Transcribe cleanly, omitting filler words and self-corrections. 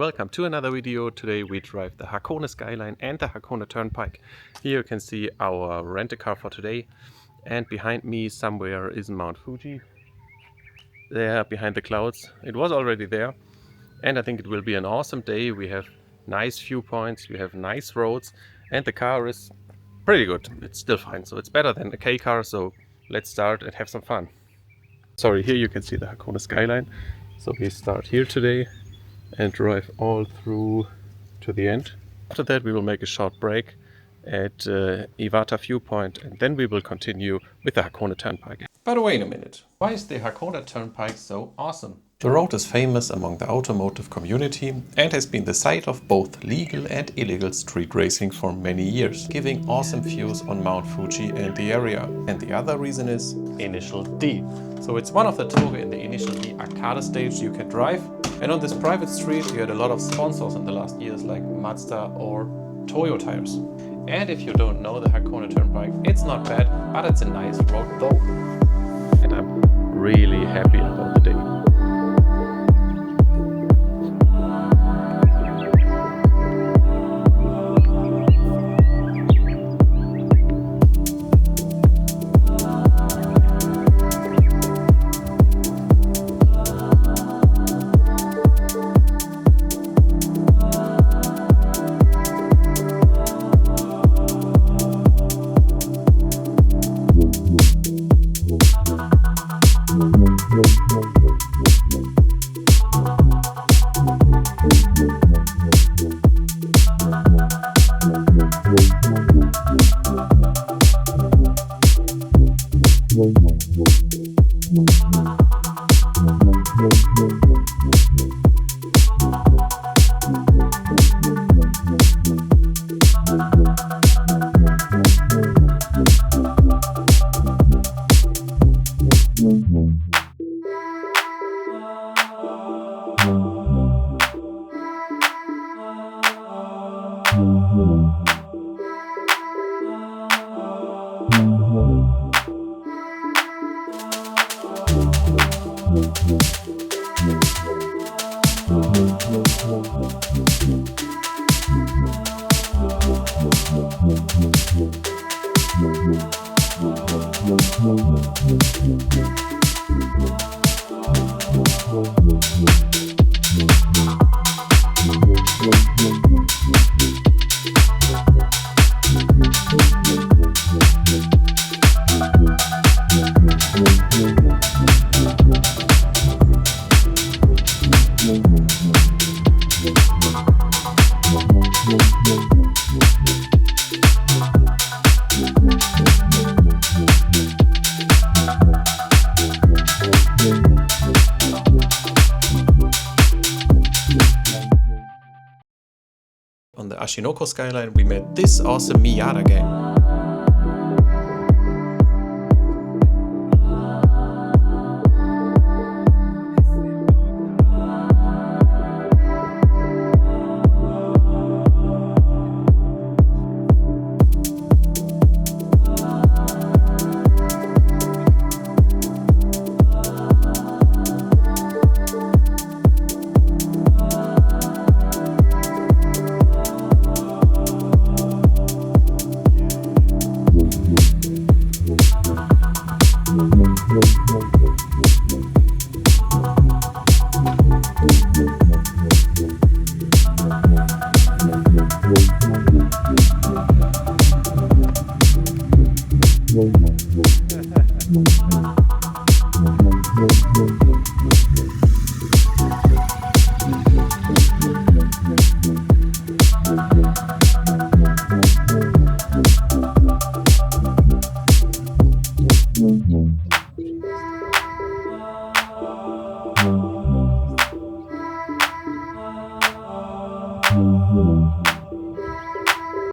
Welcome to another video. Today we drive the Hakone Skyline and the Hakone Turnpike. Here you can see our rent-a-car for today, and behind me somewhere is Mount Fuji. There behind the clouds. It was already there, and I think it will be an awesome day. We have nice viewpoints, we have nice roads, and the car is pretty good. It's still fine, so it's better than a K car, so let's start and have some fun. Sorry, here you can see the Hakone Skyline. So we start here today and drive all through to the end. After that we will make a short break at Iwata viewpoint, and then we will continue with the Hakone Turnpike. But wait a minute, why is the Hakone Turnpike so awesome? The road is famous among the automotive community and has been the site of both legal and illegal street racing for many years, giving awesome views on Mount Fuji and the area. And the other reason is Initial D. So it's one of the Touge in the Initial D arcade stage you can drive. And on this private street you had a lot of sponsors in the last years like Mazda or Toyo tires. And if you don't know the Hakone Turnpike, it's not bad, but it's a nice road though. And I'm really happy about the day. On the Ashinoko Skyline we met this awesome Miata gang.